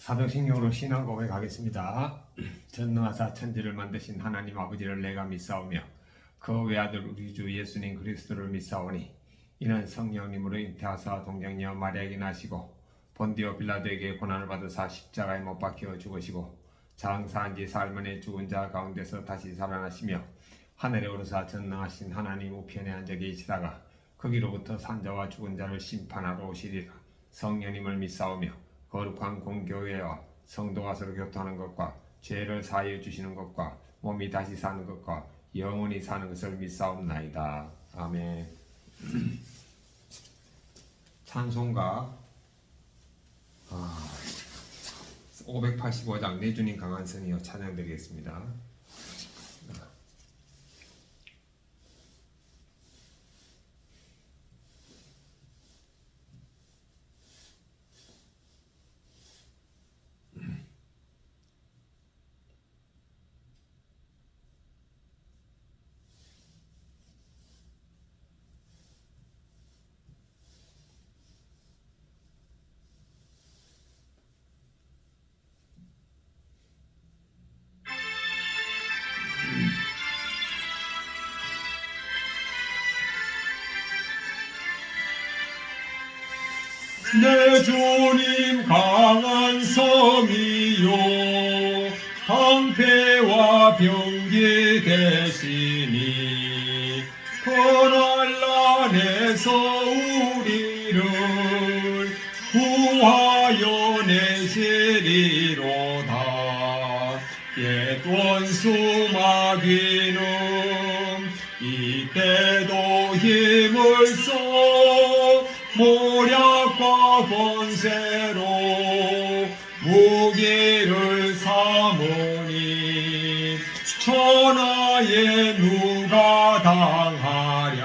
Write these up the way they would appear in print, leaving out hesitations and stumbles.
사도신경으로 신앙 고백하겠습니다. 전능하사 천지를 만드신 하나님 아버지를 내가 믿사오며 그 외아들 우리 주 예수님 그리스도를 믿사오니 이는 성령님으로 잉태하사 동정녀 마리아에게 나시고 본디오 빌라도에게 고난을 받으사 십자가에 못 박혀 죽으시고 장사한 지 사흘 만에 죽은 자 가운데서 다시 살아나시며 하늘에 오르사 전능하신 하나님 우편에 앉아 계시다가 거기로부터 산자와 죽은 자를 심판하러 오시리라. 성령님을 믿사오며 거룩한 공교회와 성도가 서로 교통하는 것과 죄를 사하여 주시는 것과 몸이 다시 사는 것과 영원히 사는 것을 믿사옵나이다. 아멘. 찬송가 585장 내 주님 강한 성이여 찬양드리겠습니다. 내 주님 강한 성이요 방패와 병기 되시니 고난란에서 우리를 구하여 내시리로다. 옛 원수 마귀는 이때도 힘을 써 모략과 권세로 무기를 삼으니 천하에 누가 당하랴.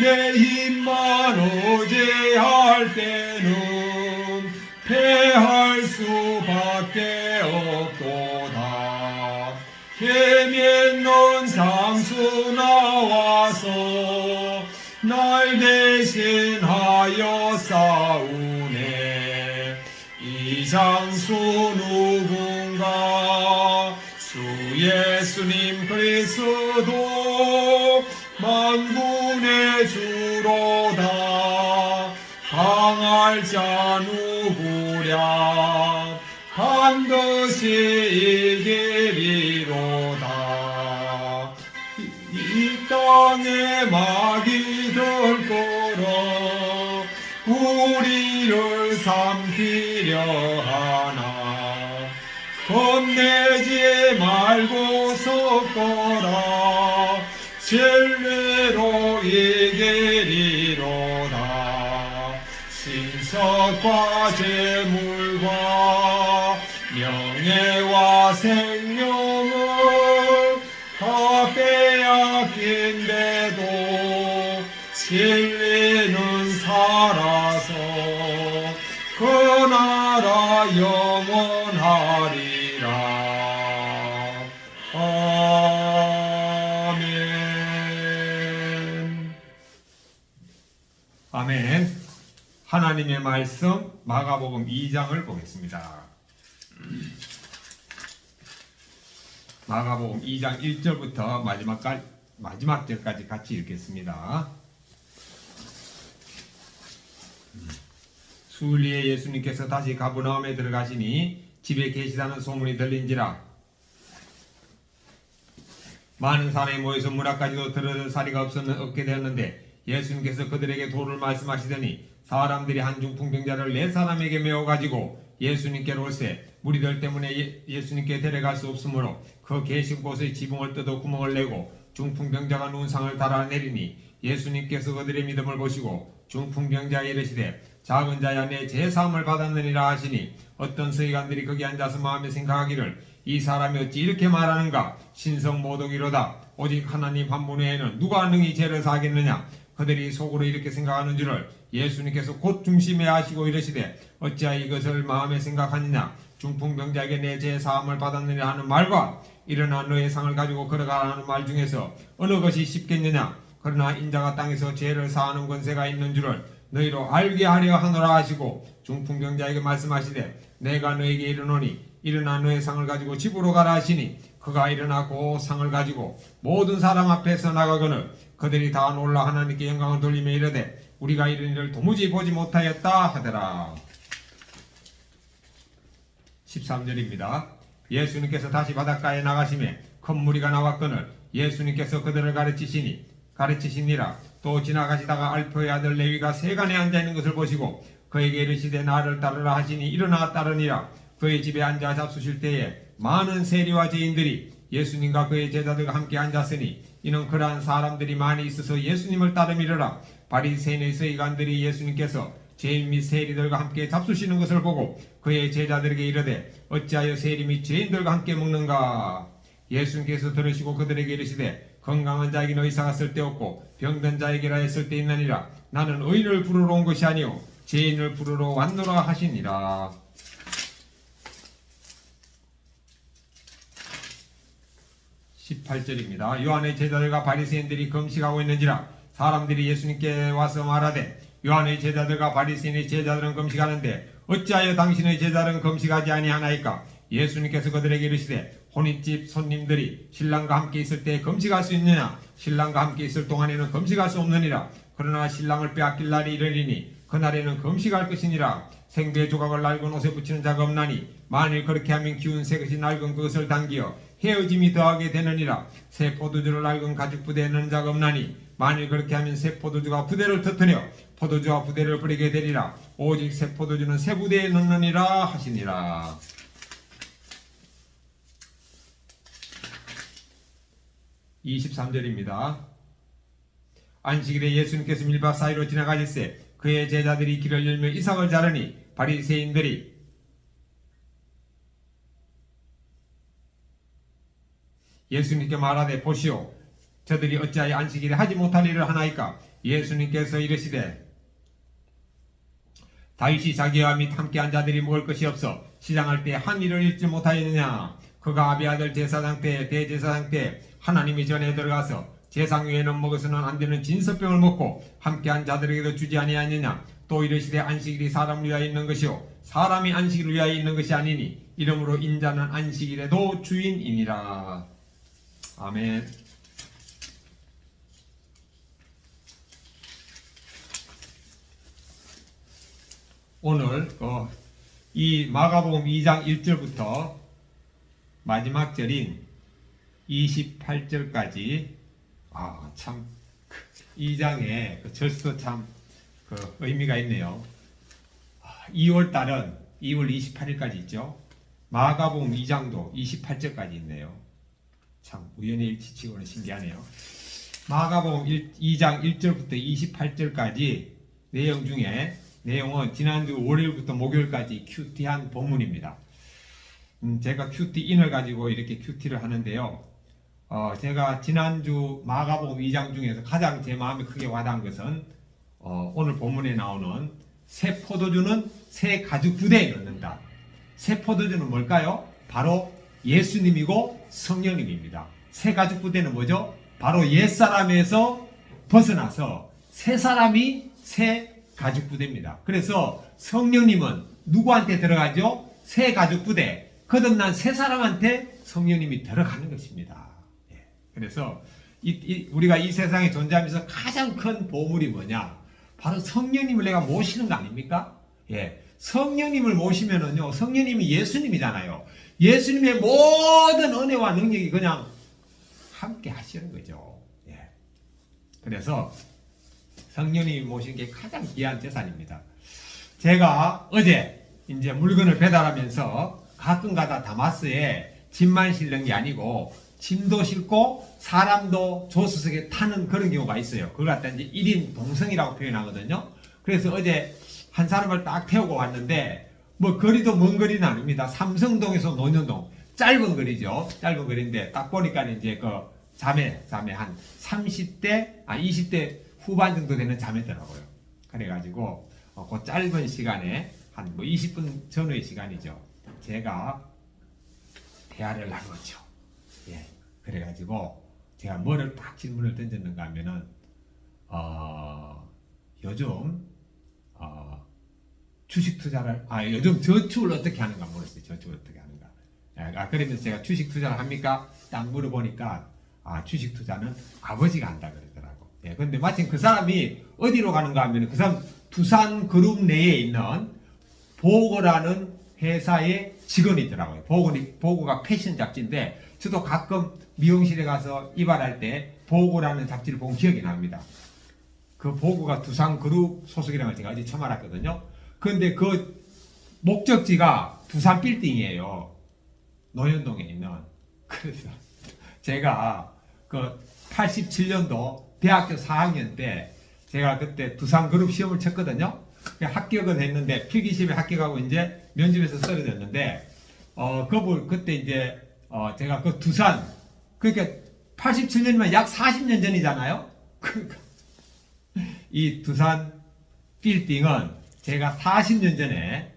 내 힘만 의지할 때는 패할 수밖에 없도다. 힘있는 장수 나와서 날 대신하여 싸우네. 이 장수 누군가? 주 예수님 그리스도 만군의 주로다. 당할 자 누구랴? 반드시 이기리로다. 이 땅에 마귀들 끌어 우리를 삼키려 하나. 겁내지 말고 섰거라. 진리로 이기리로다. 신석과 재물과 명예와 생명을 다 빼앗긴데도 진리는 살아서 그 나라 영원하리라. 아멘. 아멘. 하나님의 말씀 마가복음 2장을 보겠습니다. 마가복음 2장 1절부터 마지막 절까지 같이 읽겠습니다. 수일리에 예수님께서 다시 가버나움에 들어가시니 집에 계시다는 소문이 들린지라 많은 사람이 모여서 문 앞까지도 들어설 자리가 없게 되었는데 예수님께서 그들에게 도를 말씀하시더니 사람들이 한 중풍병자를 4사람에게 메워가지고 예수님께로 올세 무리들 때문에 예수님께 데려갈 수 없으므로 그 계신 곳의 지붕을 뜯어 구멍을 내고 중풍병자가 누운 상을 달아내리니 예수님께서 그들의 믿음을 보시고 중풍병자에 이르시되 작은 자야 내 죄사함을 받았느니라 하시니 어떤 서기관들이 거기 앉아서 마음에 생각하기를 이 사람이 어찌 이렇게 말하는가. 신성모독이로다. 오직 하나님 한 분 외에는 누가 능히 죄를 사하겠느냐. 그들이 속으로 이렇게 생각하는 줄을 예수님께서 곧 중심에 하시고 이르시되 어찌하여 이것을 마음에 생각하느냐. 중풍병자에게 내 죄 사함을 받았느냐 하는 말과 일어나 너의 상을 가지고 걸어가라 하는 말 중에서 어느 것이 쉽겠느냐. 그러나 인자가 땅에서 죄를 사하는 권세가 있는 줄을 너희로 알게 하려 하노라 하시고 중풍병자에게 말씀하시되 내가 너에게 이르노니 일어나 너의 상을 가지고 집으로 가라 하시니 그가 일어나고 상을 가지고 모든 사람 앞에서 나가거늘 그들이 다 놀라 하나님께 영광을 돌리며 이르되 우리가 이런 일을 도무지 보지 못하였다 하더라. 13절입니다. 예수님께서 다시 바닷가에 나가시매 큰 무리가 나왔거늘 예수님께서 그들을 가르치시니라. 또 지나가시다가 알표의 아들 레위가 세간에 앉아있는 것을 보시고 그에게 이르시되 나를 따르라 하시니 일어나 따르니라. 그의 집에 앉아 잡수실 때에 많은 세리와 죄인들이 예수님과 그의 제자들과 함께 앉았으니 이는 그러한 사람들이 많이 있어서 예수님을 따르미르라. 바리새인의 서기관들이 예수님께서 죄인 및 세리들과 함께 잡수시는 것을 보고 그의 제자들에게 이르되 어찌하여 세리 및 죄인들과 함께 먹는가. 예수님께서 들으시고 그들에게 이르시되 건강한 자에게는 의사가 쓸데없고 병든 자에게라 쓸데있느니라. 나는 의인을 부르러 온 것이 아니요 죄인을 부르러 왔노라 하시니라. 18절입니다. 요한의 제자들과 바리새인들이 금식하고 있는지라 사람들이 예수님께 와서 말하되 요한의 제자들과 바리새인의 제자들은 금식하는데 어찌하여 당신의 제자들은 금식하지 아니하나이까. 예수님께서 그들에게 이르시되 혼인집 손님들이 신랑과 함께 있을 때 금식할 수 있느냐. 신랑과 함께 있을 동안에는 금식할 수 없느니라. 그러나 신랑을 빼앗길 날이 이르리니 그날에는 금식할 것이니라. 생배 조각을 낡은 옷에 붙이는 자가 없나니 만일 그렇게 하면 기운 새 것이 낡은 그것을 당기어 헤어짐이 더하게 되느니라. 새 포도주를 낡은 가죽 부대에 넣는 자가 없나니 만일 그렇게 하면 새 포도주가 부대를 터뜨려 포도주와 부대를 버리게 되리라. 오직 새 포도주는 새 부대에 넣느니라 하시니라. 23절입니다. 안식일에 예수님께서 밀밭 사이로 지나가실새 그의 제자들이 길을 열며 이삭을 자르니 바리새인들이 예수님께 말하되 보시오 저들이 어찌하여 안식일에 하지 못할 일을 하나이까. 예수님께서 이르시되 다윗이 자기와 및 함께한 자들이 먹을 것이 없어 시장할 때 한 일을 잃지 못하였느냐. 그가 아비 아들 제사장 때 대제사장 때 하나님이 전에 들어가서 제상 위에는 먹어서는 안 되는 진설병을 먹고 함께한 자들에게도 주지 아니하느냐. 또 이르시되 안식일이 사람을 위하여 있는 것이요 사람이 안식일을 위하여 있는 것이 아니니 이러므로 인자는 안식일에도 주인이니라. 아멘. 오늘 이 마가복음 2장 1절부터 마지막 절인 28절까지 참 2장의 절수 참 의미가 있네요. 2월달은 2월 28일까지 있죠. 마가복음 2장도 28절까지 있네요. 참 우연의 일치치고는 신기하네요. 마가복음 2장 1절부터 28절까지 내용 중에 내용은 지난주 월요일부터 목요일까지 큐티한 본문입니다. 제가 큐티인을 가지고 이렇게 큐티를 하는데요. 제가 지난주 마가복음 2장 중에서 가장 제 마음에 크게 와닿은 것은 오늘 본문에 나오는 새 포도주는 새 가죽 부대에 넣는다. 새 포도주는 뭘까요? 바로 예수님이고 성령님입니다. 새 가죽 부대는 뭐죠? 바로 옛사람에서 벗어나서 새 사람이 새 가죽 부대입니다. 그래서 성령님은 누구한테 들어가죠? 새 가죽 부대. 거듭난 새 사람한테 성령님이 들어가는 것입니다. 그래서 우리가 이 세상에 존재하면서 가장 큰 보물이 뭐냐? 바로 성령님을 내가 모시는 거 아닙니까? 성령님을 모시면은요, 성령님이 예수님이잖아요. 예수님의 모든 은혜와 능력이 그냥 함께 하시는 거죠. 그래서 성령님이 모시는 게 가장 귀한 재산입니다. 제가 어제 이제 물건을 배달하면서 가끔가다 다마스에 짐만 실는 게 아니고 짐도 싣고 사람도 조수석에 타는 그런 경우가 있어요. 그걸 갖다 이제 1인 동성이라고 표현하거든요. 그래서 어제 한 사람을 딱 태우고 왔는데 뭐 거리도 먼 거리는 아닙니다. 삼성동에서 논현동 짧은 거리죠. 짧은 거리인데 딱 보니까 이제 그 자매 한 20대 후반 정도 되는 자매더라고요. 그래가지고 그 짧은 시간에 한 뭐 20분 전후의 시간이죠. 제가 대화를 나눴죠. 그래가지고 제가 뭐를 딱 질문을 던졌는가 하면은 요즘 주식 투자를 요즘 저축을 어떻게 하는가 물었어요. 저축을 어떻게 하는가. 그러면서 제가 주식 투자를 합니까? 딱 물어보니까 주식 투자는 아버지가 한다 그러더라고. 근데 마침 그 사람이 어디로 가는가 하면 그 사람 두산 그룹 내에 있는 보고라는 회사의 직원이더라고요. 보고가 패션 잡지인데 저도 가끔 미용실에 가서 이발할 때 보고라는 잡지를 본 기억이 납니다. 그 보고가 두산 그룹 소속이라는 걸 제가 어제 처음 알았거든요. 그런데 그 목적지가 두산 빌딩이에요. 노현동에 있는. 그래서 제가 그 87년도 대학교 4학년 때 제가 그때 두산 그룹 시험을 쳤거든요. 합격은 했는데 필기시험에 합격하고 이제 면접에서 떨어졌는데 그때 이제 제가 그 두산 그러니까 87년이면 약 40년 전이잖아요. 그러니까 이 두산 빌딩은 제가 40년 전에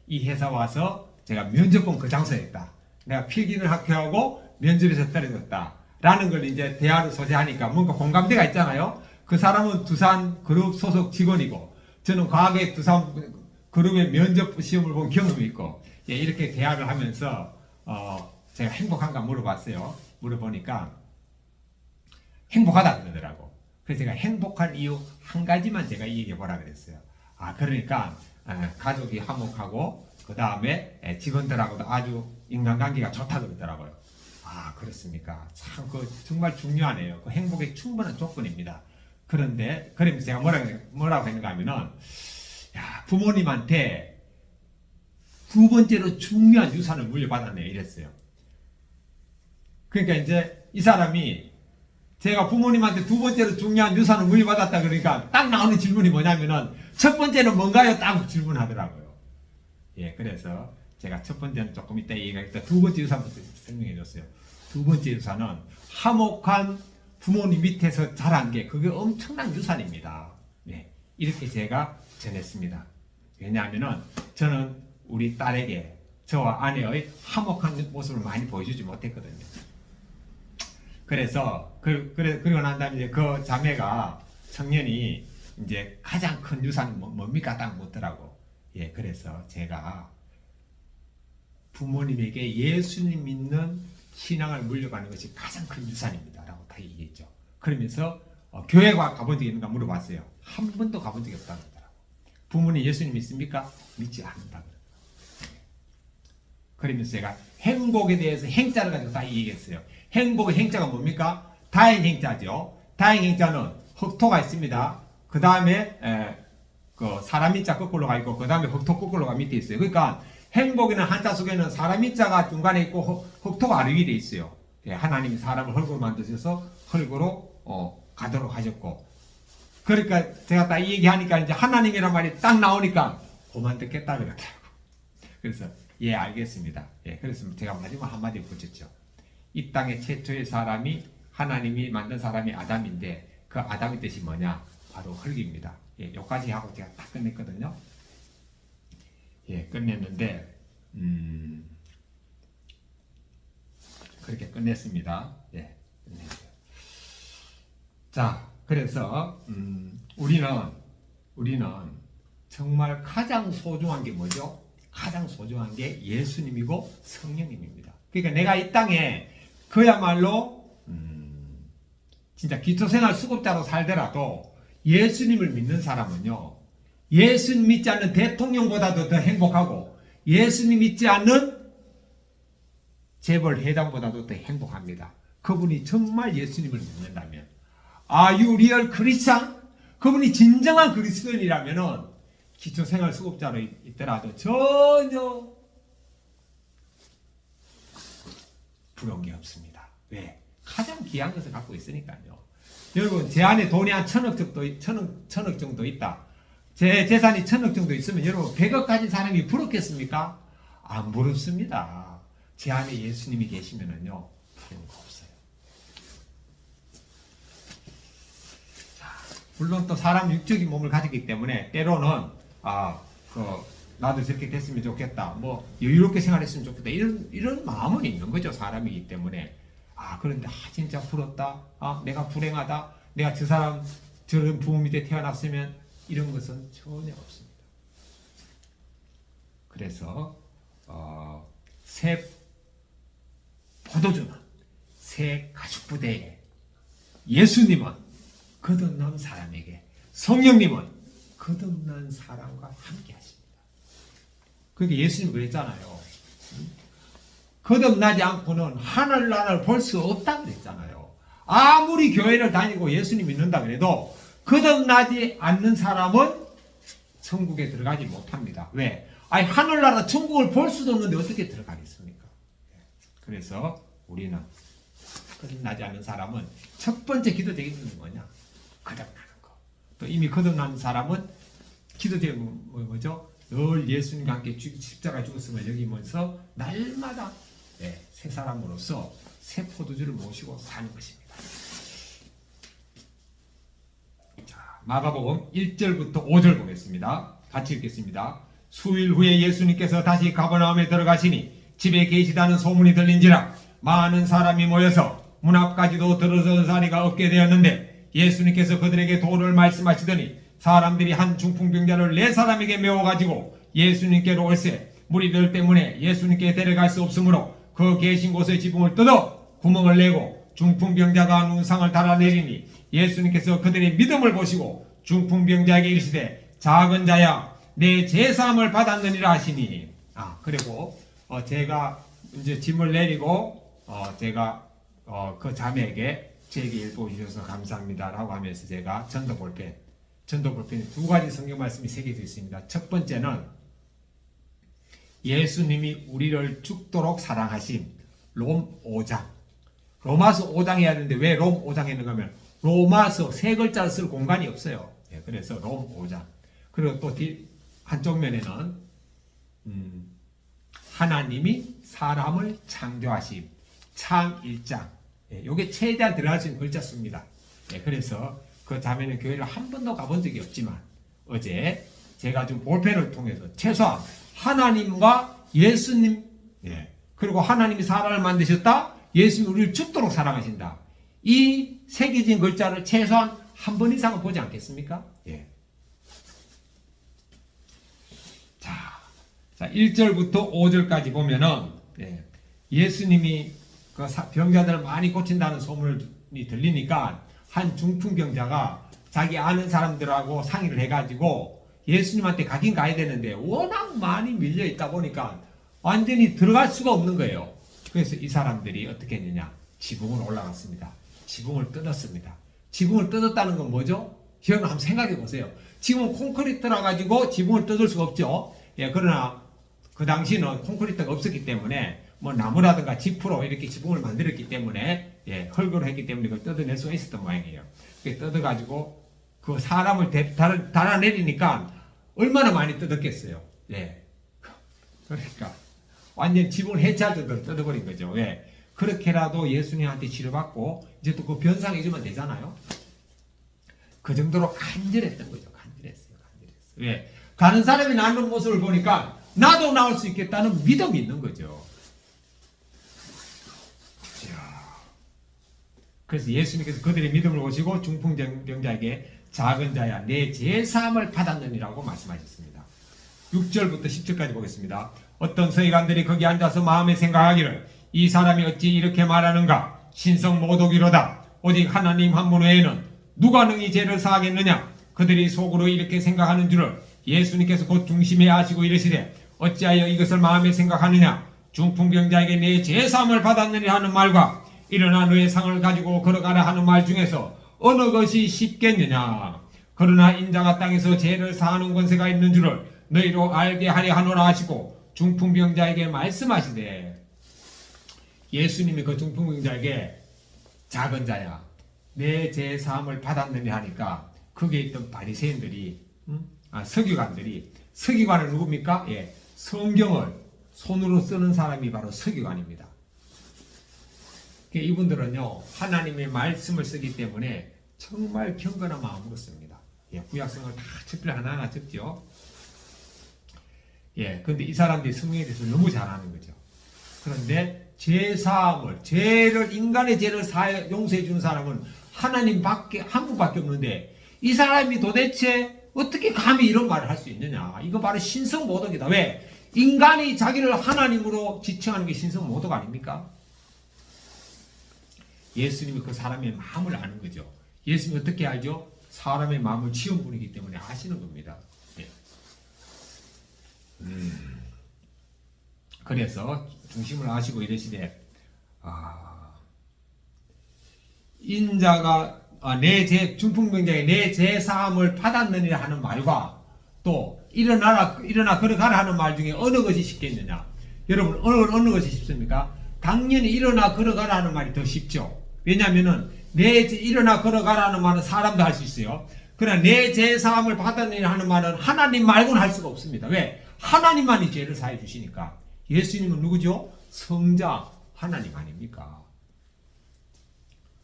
이 회사 와서 제가 면접 본 그 장소였다. 내가 필기를 합격하고 면접에서 떨어졌다. 라는 걸 이제 대화를 소재하니까 뭔가 공감대가 있잖아요. 그 사람은 두산 그룹 소속 직원이고 저는 과거에 두산 그룹의 면접 시험을 본 경험이 있고 이렇게 대화를 하면서 제가 행복한가 물어봤어요. 물어보니까 행복하다 그러더라고. 그래서 제가 행복한 이유 한 가지만 제가 얘기해 보라 그랬어요. 그러니까 가족이 화목하고 그 다음에 직원들하고도 아주 인간관계가 좋다 그러더라고요. 그렇습니까? 참 정말 중요하네요. 그 행복의 충분한 조건입니다. 그런데 그러면서 제가 뭐라고 했는가 하면은 부모님한테 두 번째로 중요한 유산을 물려받았네요. 이랬어요. 그러니까 이제 이 사람이 제가 부모님한테 두 번째로 중요한 유산을 물려받았다 그러니까 딱 나오는 질문이 뭐냐면은 첫 번째는 뭔가요? 딱 질문하더라고요. 그래서 제가 첫 번째는 조금 이따 얘기하겠다. 두 번째 유산부터 설명해 줬어요. 두 번째 유산은 화목한 부모님 밑에서 자란 게 그게 엄청난 유산입니다. 이렇게 제가 전했습니다. 왜냐하면은 저는 우리 딸에게 저와 아내의 화목한 모습을 많이 보여주지 못했거든요. 그래서 그러고 난 다음에 이제 그 자매가 청년이 이제 가장 큰 유산은 뭡니까? 딱 묻더라고. 그래서 제가 부모님에게 예수님 믿는 신앙을 물려가는 것이 가장 큰 유산입니다. 라고 다 얘기했죠. 그러면서 교회 가본 적이 있는가 물어봤어요. 한 번도 가본 적이 없다고 하더라고요. 부모님 예수님 믿습니까? 믿지 않는다고. 그러면서 제가 행복에 대해서 행자를 가지고 다 얘기했어요. 행복의 행자가 뭡니까? 다행 행자죠. 다행 행자는 흑토가 있습니다. 그 다음에 그 사람 밑자 거꾸로 가 있고 그 다음에 흑토 거꾸로가 밑에 있어요. 그러니까 행복이는 한자 속에는 사람 밑자가 중간에 있고 흑토가 아래 위에 있어요. 하나님이 사람을 흙으로 만드셔서 흙으로 가도록 하셨고 그러니까 제가 딱 이 얘기하니까 이제 하나님이란 말이 딱 나오니까 그만 듣겠다 그러더라고. 그래서 알겠습니다. 그래서 제가 마지막 한마디 붙였죠. 이 땅의 최초의 사람이 하나님이 만든 사람이 아담인데 그 아담의 뜻이 뭐냐? 바로 흙입니다. 여기까지 하고 제가 딱 끝냈거든요. 끝냈는데 그렇게 끝냈습니다. 끝냈어요. 자, 그래서 우리는 정말 가장 소중한 게 뭐죠? 가장 소중한 게 예수님이고 성령님입니다. 그러니까 내가 이 땅에 그야말로 진짜 기초생활 수급자로 살더라도 예수님을 믿는 사람은요, 예수님 믿지 않는 대통령보다도 더 행복하고 예수님 믿지 않는 재벌 회장보다도 더 행복합니다. 그분이 정말 예수님을 믿는다면, Are you real Christian? 그분이 진정한 그리스도인이라면은 기초생활 수급자로 있더라도 전혀 부러운 게 없습니다. 왜? 가장 귀한 것을 갖고 있으니까요. 여러분, 제 안에 돈이 한 천억 정도 있다. 제 재산이 1,000억 정도 있으면 여러분 100억 가진 사람이 부럽겠습니까? 안 부럽습니다. 제 안에 예수님이 계시면은요 부러운 거 없어요. 자, 물론 또 사람 육적인 몸을 가지기 때문에 때로는 나도 저렇게 됐으면 좋겠다, 뭐 여유롭게 생활했으면 좋겠다 이런 마음은 있는 거죠. 사람이기 때문에. 그런데 진짜 부럽다. 내가 불행하다. 내가 저 사람 저런 부모 밑에 태어났으면 이런 것은 전혀 없습니다. 그래서 새 포도주는 새 가죽부대에 예수님은 거듭난 사람에게, 성령님은 거듭난 사람과 함께 하십니다. 그러니까 예수님 그랬잖아요. 거듭나지 않고는 하늘나라를 볼 수 없다 그랬잖아요. 아무리 교회를 다니고 예수님 믿는다 그래도 거듭나지 않는 사람은 천국에 들어가지 못합니다. 왜? 아니 하늘나라 천국을 볼 수도 없는데 어떻게 들어가겠습니까? 그래서 우리는 거듭나지 않는 사람은 첫 번째 기도 제기는 뭐냐? 거듭나는 거. 또 이미 거듭난 사람은 기도 제기 뭐죠? 늘 예수님과 함께 십자가 죽었음을 여기면서 날마다 새 사람으로서 새 포도주를 모시고 사는 것입니다. 자, 마가복음 1절부터 5절 보겠습니다. 같이 읽겠습니다. 수일 후에 예수님께서 다시 가버나움에 들어가시니 집에 계시다는 소문이 들린지라 많은 사람이 모여서 문 앞까지도 들어서 자리가 없게 되었는데 예수님께서 그들에게 도를 말씀하시더니 사람들이 한 중풍병자를 4사람에게 메워가지고 예수님께로 올세 무리들 때문에 예수님께 데려갈 수 없으므로 그 계신 곳의 지붕을 뜯어 구멍을 내고 중풍병자가 눈상을 달아내리니 예수님께서 그들의 믿음을 보시고 중풍병자에게 이르시되 작은 자야 내 죄사함을 받았느니라 하시니. 그리고 제가 이제 짐을 내리고 제가 그 자매에게 제게 읽어주셔서 감사합니다 라고 하면서 제가 전도볼펜 2가지 성경 말씀이 새겨져 있습니다. 첫 번째는 예수님이 우리를 죽도록 사랑하신 롬 5장. 로마서 5장 해야 되는데 왜 롬 5장 했는가 하면 로마서 3글자를 쓸 공간이 없어요. 그래서 롬 5장. 그리고 또 한쪽 면에는 하나님이 사람을 창조하심 창 1장. 이게 최대한 들어갈 수 있는 글자 수입니다. 그래서 그 자매는 교회를 한 번도 가본 적이 없지만 어제 제가 좀 볼펜을 통해서 최소한 하나님과 예수님 그리고 하나님이 사람을 만드셨다. 예수님이 우리를 죽도록 사랑하신다. 이 새겨진 글자를 최소한 한 번 이상은 보지 않겠습니까? 자, 1절부터 5절까지 보면은 예수님이 그 병자들을 많이 고친다는 소문이 들리니까 한 중풍병자가 자기 아는 사람들하고 상의를 해가지고 예수님한테 가긴 가야 되는데 워낙 많이 밀려 있다 보니까 완전히 들어갈 수가 없는 거예요. 그래서 이 사람들이 어떻게 했느냐? 지붕으로 올라갔습니다. 지붕을 뜯었습니다. 지붕을 뜯었다는 건 뭐죠? 여러분 한번 생각해 보세요. 지붕은 콘크리트라 가지고 지붕을 뜯을 수가 없죠. 그러나 그 당시는 콘크리트가 없었기 때문에 뭐 나무라든가 지프로 이렇게 지붕을 만들었기 때문에 흙으로 했기 때문에 그걸 뜯어낼 수가 있었던 모양이에요. 뜯어가지고 그 사람을 달아내리니까 얼마나 많이 뜯었겠어요. 그러니까 완전 지붕을 해체할 정도로 뜯어버린 거죠. 그렇게라도 예수님한테 치료받고 이제 또 그 변상해주면 되잖아요. 그 정도로 간절했던 거죠. 간절했어요. 가는 사람이 낫는 모습을 보니까 나도 나올 수 있겠다는 믿음이 있는 거죠. 그래서 예수님께서 그들의 믿음을 보시고 중풍병자에게 작은 자야 내 죄사함을 받았느니라고 말씀하셨습니다. 6절부터 10절까지 보겠습니다. 어떤 서기관들이 거기 앉아서 마음에 생각하기를 이 사람이 어찌 이렇게 말하는가? 신성 모독이로다. 오직 하나님 한 분 외에는 누가 능히 죄를 사하겠느냐? 그들이 속으로 이렇게 생각하는 줄을 예수님께서 곧 중심에 아시고 이르시되 어찌하여 이것을 마음에 생각하느냐? 중풍병자에게 내 죄사함을 받았느니 하는 말과 일어나 너의 상을 가지고 걸어가라 하는 말 중에서 어느 것이 쉽겠느냐? 그러나 인자가 땅에서 죄를 사하는 권세가 있는 줄을 너희로 알게 하려 하노라 하시고 중풍병자에게 말씀하시되. 예수님이 그 중풍병자에게 작은 자야 내 죄 사함을 받았느니 하니까 거기에 있던 바리새인들이 서기관은 누굽니까? 성경을 손으로 쓰는 사람이 바로 서기관입니다. 이분들은요 하나님의 말씀을 쓰기 때문에 정말 경건한 마음으로 씁니다. 구약성을 다 첩필 하나하나 적죠. 근데 이 사람들이 성경에 대해서 너무 잘 아는 거죠. 그런데 인간의 죄를 용서해 주는 사람은 하나님밖에 한 분밖에 없는데 이 사람이 도대체 어떻게 감히 이런 말을 할 수 있느냐. 이거 바로 신성모독이다. 왜? 인간이 자기를 하나님으로 지칭하는 게 신성모독 아닙니까? 예수님이 그 사람의 마음을 아는 거죠. 예수님이 어떻게 알죠? 사람의 마음을 지은 분이기 때문에 아시는 겁니다. 네. 그래서 중심을 아시고 이러시되 인자가 중풍병자의 내 죄사함을 받았느니라 하는 말과 또 일어나 걸어가라 하는 말 중에 어느 것이 쉽겠느냐? 여러분 어느 것이 쉽습니까? 당연히 일어나 걸어가라 하는 말이 더 쉽죠. 왜냐하면은 일어나 걸어가라는 말은 사람도 할 수 있어요. 그러나 내 죄사함을 받았느니라 하는 말은 하나님 말고는 할 수가 없습니다. 왜? 하나님만이 죄를 사해 주시니까. 예수님은 누구죠? 성자 하나님 아닙니까?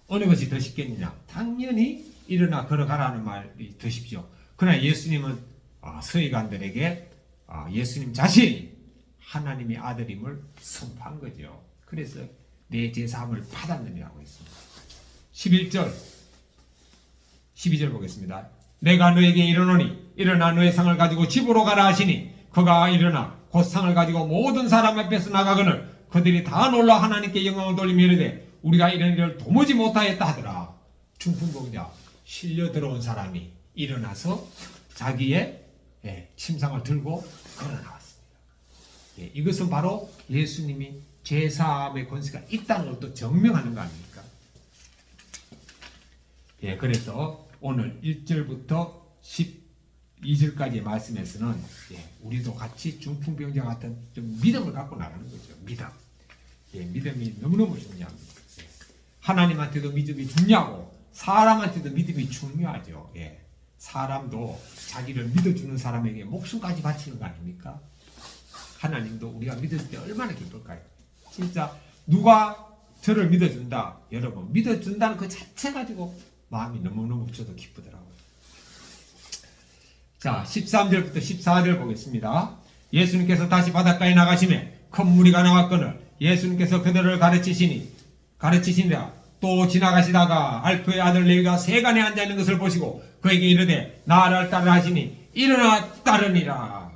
어느 것이 더 쉽겠느냐? 당연히 일어나 걸어가라는 말이 더 쉽죠. 그러나 예수님은 서기관들에게 예수님 자신이 하나님의 아들임을 선포한 거죠. 그래서 내 제사함을 받았느냐고 했습니다. 11절 12절 보겠습니다. 내가 너에게 이르노니 일어나 너의 상을 가지고 집으로 가라 하시니 그가 일어나 곧 상을 가지고 모든 사람 앞에서 나가거늘 그들이 다 놀라 하나님께 영광을 돌리며 이르되 우리가 이런 일을 도무지 못하였다 하더라. 중풍병자 실려 들어온 사람이 일어나서 자기의 침상을 들고 걸어 나왔습니다. 이것은 바로 예수님이 죄사함의 권세가 있다는 걸 또 증명하는 거 아닙니까? 그래서 오늘 1절부터 12절까지의 말씀에서는 우리도 같이 중풍병자 같은 좀 믿음을 갖고 나가는 거죠. 믿음이 너무너무 중요합니다. 하나님한테도 믿음이 중요하고 사람한테도 믿음이 중요하죠. 사람도 자기를 믿어주는 사람에게 목숨까지 바치는 거 아닙니까? 하나님도 우리가 믿을 때 얼마나 기쁠까요? 진짜 누가 저를 믿어준다. 여러분 믿어준다는 그 자체 가지고 마음이 너무너무 저도 기쁘더라고요. 자 13절부터 14절 보겠습니다. 예수님께서 다시 바닷가에 나가시매 큰 무리가 나왔거늘 예수님께서 그들을 가르치시니라. 또 지나가시다가 알프의 아들 레위가 세간에 앉아있는 것을 보시고 그에게 이르되 나를 따르라 하시니 일어나 따르니라.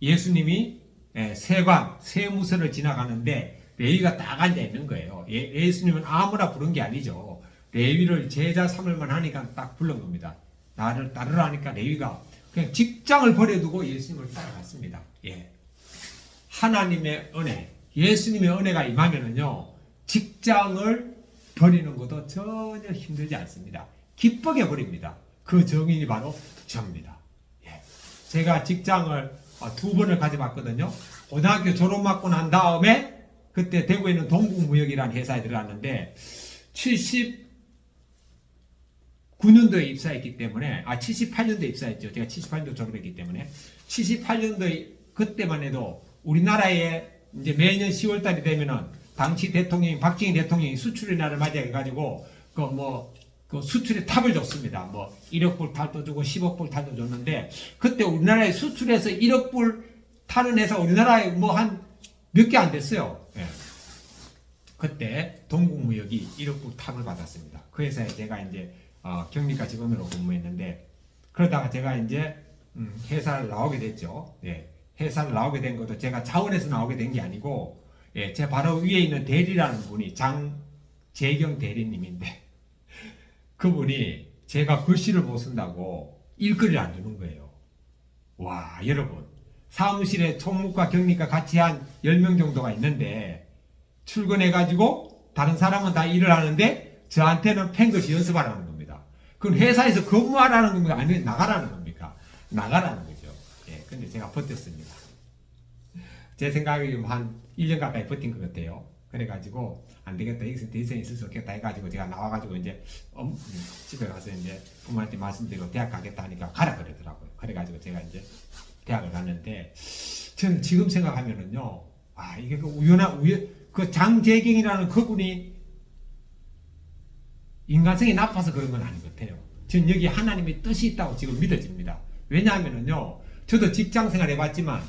예수님이 세무서를 지나가는데 레위가 딱 앉아있는 거예요. 예수님은 아무나 부른 게 아니죠. 레위를 제자 삼을만 하니까 딱 부른 겁니다. 나를 따르라 하니까 레위가 그냥 직장을 버려두고 예수님을 따라갔습니다. 하나님의 은혜, 예수님의 은혜가 임하면은요, 직장을 버리는 것도 전혀 힘들지 않습니다. 기쁘게 버립니다. 그 정인이 바로 저입니다. 제가 직장을 2번을 가져봤거든요. 고등학교 졸업 맞고 난 다음에 그때 대구에 있는 동국무역이라는 회사에 들어갔는데 79년도에 입사했기 때문에 78년도에 입사했죠. 제가 78년도 졸업했기 때문에 78년도에 그때만 해도 우리나라에 이제 매년 10월달이 되면은 당시 대통령이 박정희 대통령이 수출의 날을 맞이해가지고 그 수출의 탑을 줬습니다. 1억 불 탈도 주고 10억 불 탈도 줬는데 그때 우리나라에 수출해서 1억 불 타는 회사 우리나라에 한 몇 개 안 됐어요. 그때 동국무역이 1억 불 탑을 받았습니다. 그 회사에 제가 이제 경리과 직원으로 근무했는데 그러다가 제가 이제 회사를 나오게 됐죠. 회사를 나오게 된 것도 제가 자원에서 나오게 된 게 아니고 제 바로 위에 있는 대리라는 분이 장재경 대리님인데 그분이 제가 글씨를 못 쓴다고 일거리를 안 주는 거예요. 와, 여러분. 사무실에 총무과 경리과 같이 한 10명 정도가 있는데 출근해가지고 다른 사람은 다 일을 하는데 저한테는 펜글씨 연습하라는 겁니다. 그건 회사에서 근무하라는 겁니까? 아니면 나가라는 겁니까? 나가라는 거죠. 근데 제가 버텼습니다. 제 생각에 한 1년 가까이 버틴 것 같아요. 그래가지고 안 되겠다, 여기서 더 이상 있을 수 없겠다 해가지고 제가 나와가지고 이제 집에 가서 이제 부모한테 말씀드리고 대학 가겠다 하니까 가라 그러더라고요. 그래가지고 제가 이제 대학을 갔는데 저는 지금 생각하면은요, 이게 그 장재경이라는 그분이 인간성이 나빠서 그런 건 아닌 것 같아요. 저는 여기 하나님의 뜻이 있다고 지금 믿어집니다. 왜냐하면은요, 저도 직장 생활 해봤지만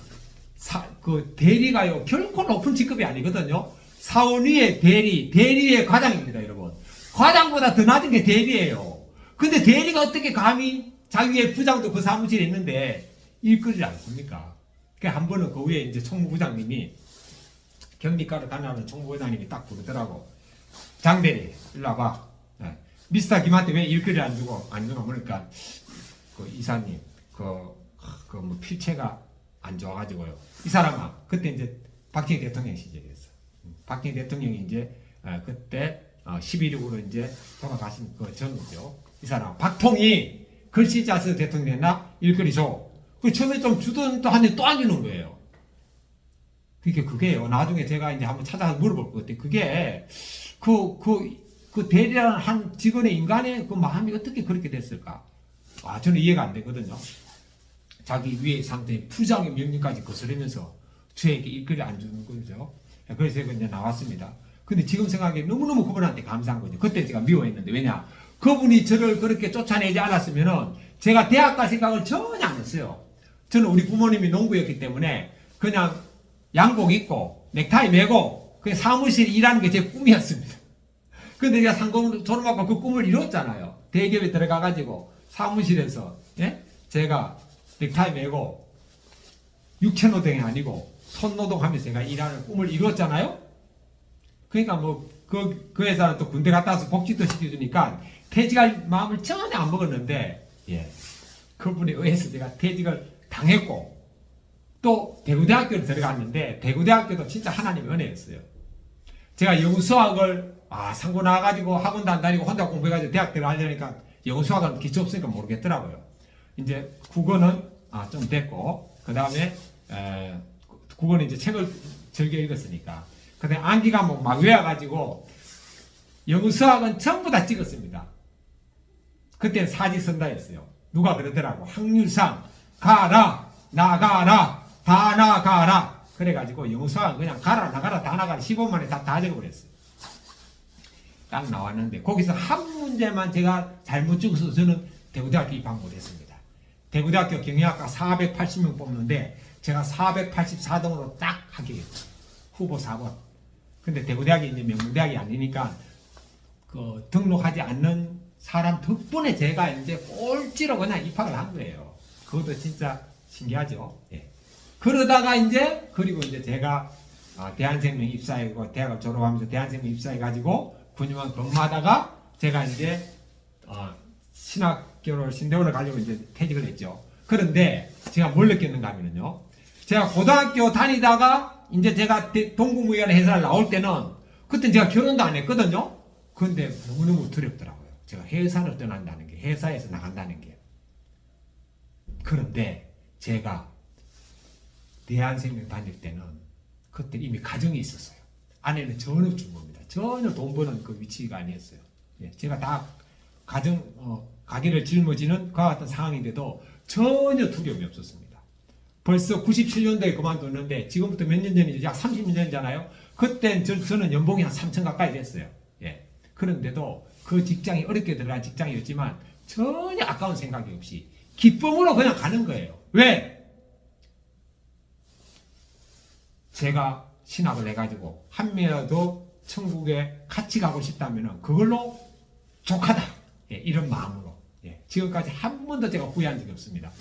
그 대리가요 결코 높은 직급이 아니거든요. 사원 위에 대리 위에 과장입니다, 여러분. 과장보다 더 낮은 게 대리예요. 근데 대리가 어떻게 감히 자기의 부장도 그 사무실에 있는데 일거리를 안 씁니까? 그러니까 한 번은 그 위에 이제 총무부장님이 경비과로 다니는 총무부장님이 딱 부르더라고. 장대리 일로 와봐. 미스터 김한테 왜 일거리 안 주고 안 주나 보니까 그 이사님 뭐 필체가 안 좋아가지고요. 이 사람아 그때 이제 박정희 대통령 시절이었어. 박정희 대통령이 이제 그때 11.6으로 이제 돌아가신 그 전우죠. 이 사람 박통이 글씨 짜서 대통령 됐나 일거리 줘. 그 처음에 좀 주던 또 한데 또 안 주는 거예요. 그게요. 나중에 제가 이제 한번 찾아서 물어볼 것 같아요. 그게 그 대리라는 한 직원의 인간의 그 마음이 어떻게 그렇게 됐을까? 저는 이해가 안 되거든요. 자기 위에 상태의 부장의 명령까지 거스르면서 저에게 일거리 안 주는 거죠. 그래서 제가 이제 나왔습니다. 근데 지금 생각하기에 너무너무 그분한테 감사한 거죠. 그때 제가 미워했는데, 왜냐? 그분이 저를 그렇게 쫓아내지 않았으면은 제가 대학 갈 생각을 전혀 안 했어요. 저는 우리 부모님이 농부였기 때문에 그냥 양복 입고 넥타이 메고 그냥 사무실 일하는 게 제 꿈이었습니다. 근데 제가 상공으로 졸업하고 그 꿈을 이뤘잖아요. 대기업에 들어가가지고 사무실에서 제가 넥타이 메고 육체노동이 아니고 손노동하면서 제가 일하는 꿈을 이뤘잖아요. 그러니까 뭐 그 회사는 또 군대 갔다 와서 복지도 시켜주니까 퇴직할 마음을 전혀 안 먹었는데 그분에 의해서 제가 퇴직을 당했고 또 대구대학교를 들어갔는데 대구대학교도 진짜 하나님의 은혜였어요. 제가 영어 수학을 상고 나와가지고 학원도 안 다니고 혼자 공부해가지고 대학 들어가려니까 영어 수학은 기초 없으니까 모르겠더라고요. 이제 국어는 좀 됐고 그 다음에 국어는 이제 책을 즐겨 읽었으니까 그 다음에 암기 과목 막 외워가지고 영어 수학은 전부 다 찍었습니다. 그때는 사지선다였어요. 누가 그러더라고. 확률상 가라 나가라 다 나가라 그래가지고 영어 수학은 그냥 가라 나가라 다 나가라 15만에 다 적어버렸어요. 딱 나왔는데 거기서 한 문제만 제가 잘못 찍어서 저는 대구대학교 입학 못했습니다. 대구대학교 경영학과 480명 뽑는데 제가 484등으로 딱 합격했어요. 후보 4번. 근데 대구대학이 이제 명문대학이 아니니까 그 등록하지 않는 사람 덕분에 제가 이제 꼴찌로 그냥 입학을 한 거예요. 그것도 진짜 신기하죠. 그러다가 그리고 이제 제가 대한생명 입사하고 대학을 졸업하면서 대한생명 입사해가지고 9년간 근무하다가 제가 이제 신학교를 신대원을 가려고 이제 퇴직을 했죠. 그런데 제가 뭘 느꼈는가 하면요. 제가 고등학교 다니다가 이제 제가 동국무위원회 회사를 나올 때는 그때 제가 결혼도 안 했거든요. 그런데 너무너무 두렵더라고요. 제가 회사를 떠난다는 게, 회사에서 나간다는 게. 그런데 제가 대한생명 다닐 때는 그때 이미 가정이 있었어요. 아내는 전업주부입니다. 전혀 돈 버는 그 위치가 아니었어요. 제가 다 가게를 짊어지는 그와 같은 상황인데도 전혀 두려움이 없었습니다. 벌써 97년도에 그만뒀는데 지금부터 몇 년 전이죠? 약 30년 전이잖아요. 그때 저는 연봉이 한 3천 가까이 됐어요. 그런데도 그 직장이 어렵게 들어간 직장이었지만 전혀 아까운 생각이 없이 기쁨으로 그냥 가는 거예요. 왜? 제가 신학을 해가지고 한 명이라도 천국에 같이 가고 싶다면 그걸로 족하다. 이런 마음으로. 지금까지 한 번도 제가 후회한 적이 없습니다.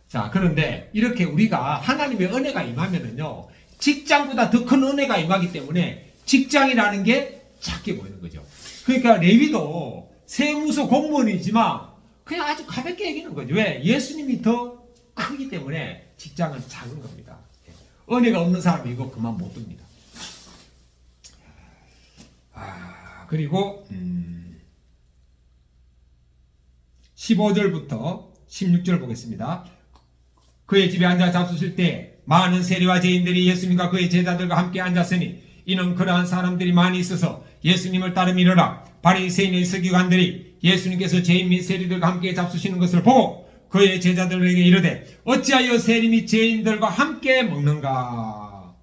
자, 그런데 이렇게 우리가 하나님의 은혜가 임하면은요, 직장보다 더 큰 은혜가 임하기 때문에 직장이라는 게 작게 보이는 거죠. 그러니까 레위도 세무서 공무원이지만 그냥 아주 가볍게 여기는 거죠. 왜? 예수님이 더 크기 때문에 직장은 작은 겁니다. 은혜가 없는 사람이 이거 그만 못 듭니다. 그리고 15절부터 16절 보겠습니다. 그의 집에 앉아 잡수실 때 많은 세리와 죄인들이 예수님과 그의 제자들과 함께 앉았으니 이는 그러한 사람들이 많이 있어서 예수님을 따르 미르라. 바리새인의 서기관들이 예수님께서 죄인 및 세리들과 함께 잡수시는 것을 보고 그의 제자들에게 이르되 어찌하여 세리 및 죄인들과 함께 먹는가.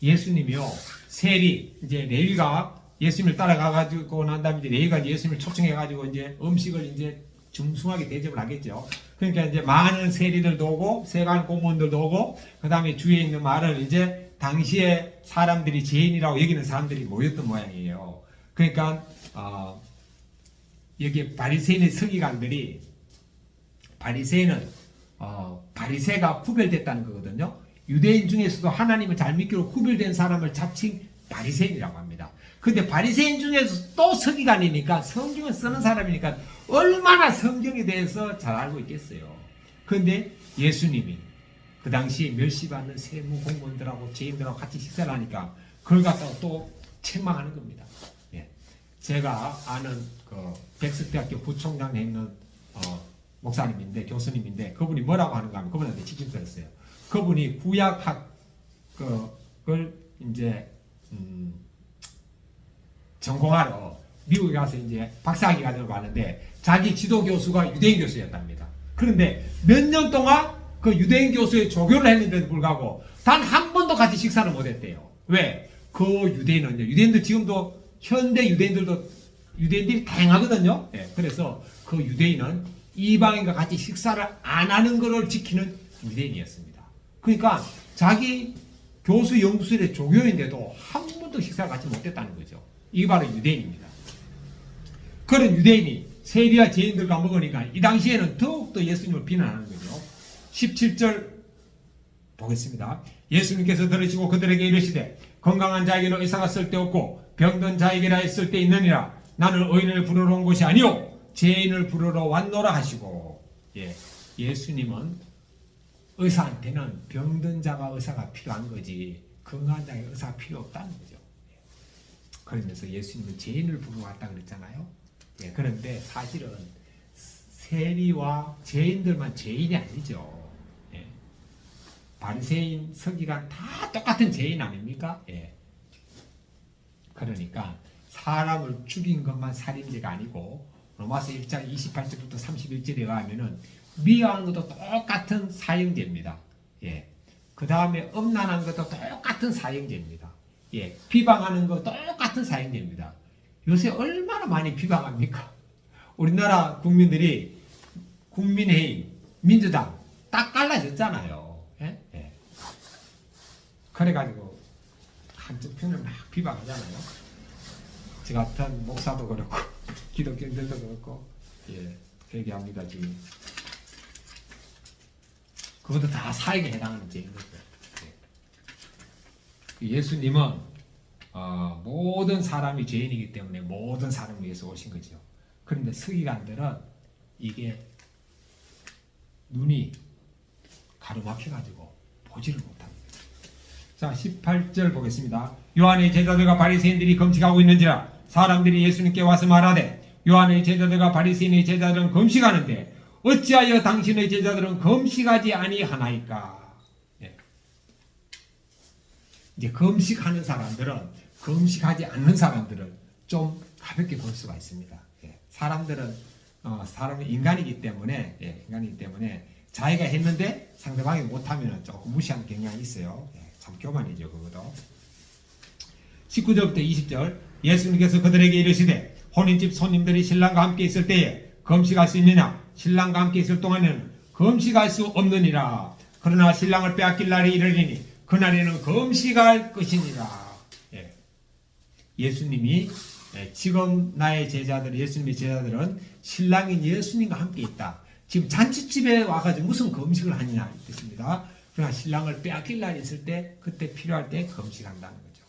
예수님이요, 세리, 이제 레위가 예수님을 따라가가지고 난 다음에 이제 레위가 예수님을 초청해가지고 이제 음식을 이제 중숭하게 대접을 하겠죠. 그러니까 이제 많은 세리들도 오고 세관 공무원들도 오고 그 다음에 주위에 있는 말을 이제 당시에 사람들이 죄인이라고 여기는 사람들이 모였던 모양이에요. 그러니까 여기 바리새인의 서기관들이 바리새인은 바리새가 구별됐다는 거거든요. 유대인 중에서도 하나님을 잘 믿기로 구별된 사람을 자칭 바리새인이라고 합니다. 근데 바리새인 중에서 또 서기관이니까 성경을 쓰는 사람이니까 얼마나 성경에 대해서 잘 알고 있겠어요. 그런데 예수님이 그 당시에 멸시받는 세무 공무원들하고 죄인들하고 같이 식사를 하니까 그걸 갖다가 또 책망하는 겁니다. 예. 제가 아는 그 백석대학교 부총장에 있는 목사님인데 교수님인데 그분이 뭐라고 하는가 하면 그분한테 직접 들었어요. 그분이 구약학 그걸 이제 전공하러 미국에 가서 이제 박사학위 과정을 봤는데 자기 지도 교수가 유대인 교수였답니다. 그런데 몇 년 동안 그 유대인 교수의 조교를 했는데도 불구하고 단 한 번도 같이 식사를 못했대요. 왜? 그 유대인은요. 유대인들 지금도 현대 유대인들이 다양하거든요. 예, 그래서 그 유대인은 이방인과 같이 식사를 안 하는 것을 지키는 유대인이었습니다. 그러니까 자기 교수 연구실의 조교인데도 한 번도 식사를 같이 못했다는 거죠. 이게 바로 유대인입니다. 그런 유대인이 세리와 죄인들과 먹으니까 이 당시에는 더욱더 예수님을 비난하는 거죠. 17절 보겠습니다. 예수님께서 들으시고 그들에게 이르시되 건강한 자에게는 의사가 쓸데없고 병든 자에게라 있을 때 있느니라. 나는 의인을 부르러 온 것이 아니요 죄인을 부르러 왔노라 하시고. 예수님은 의사한테는 병든 자가 의사가 필요한 거지 건강한 자에게 의사가 필요 없다는 거죠. 그러면서 예수님은 죄인을 부르러 왔다 그랬잖아요. 그런데 사실은 세리와 죄인들만 죄인이 아니죠. 바리새인, 서기관 다 똑같은 죄인 아닙니까? 그러니까 사람을 죽인 것만 살인죄가 아니고 로마서 1장 28절부터 31절에 의하면은 미워하는 것도 똑같은 사형죄입니다. 그 다음에 음란한 것도 똑같은 사형죄입니다. 비방하는 것 똑같은 사형죄입니다. 요새 얼마나 많이 비방합니까? 우리나라 국민들이 국민의힘, 민주당 딱 갈라졌잖아요. 그래가지고 한쪽 편을 막 비방하잖아요. 저 같은 목사도 그렇고 기독교인들도 그렇고 회개합니다 지금. 그것도 다 사형에 해당하는 죄인 거죠. 예수님은 모든 사람이 죄인이기 때문에 모든 사람을 위해서 오신 거죠. 그런데 서기관들은 이게 눈이 가로막혀가지고 보지를 못합니다. 자, 18절 보겠습니다. 요한의 제자들과 바리새인들이 금식하고 있는지라 사람들이 예수님께 와서 말하되 요한의 제자들과 바리새인의 제자들은 금식하는데 어찌하여 당신의 제자들은 금식하지 아니하나이까? 이제 금식하는 사람들은 금식하지 않는 사람들을 좀 가볍게 볼 수가 있습니다. 사람들은 사람은 인간이기 때문에 자기가 했는데 상대방이 못하면 조금 무시하는 경향이 있어요. 참 교만이죠, 그것도. 19절부터 20절 예수님께서 그들에게 이르시되 혼인집 손님들이 신랑과 함께 있을 때에 금식할 수 있느냐? 신랑과 함께 있을 동안에는 금식할 수 없느니라. 그러나 신랑을 빼앗길 날이 이르리니 그날에는 금식할 것이니라. 예수님이 지금 나의 제자들, 예수님의 제자들은 신랑인 예수님과 함께 있다. 지금 잔치집에 와가지고 무슨 금식을 하느냐 이 뜻입니다. 그러나 신랑을 빼앗길 날이 있을 때 그때 필요할 때 금식한다는 거죠.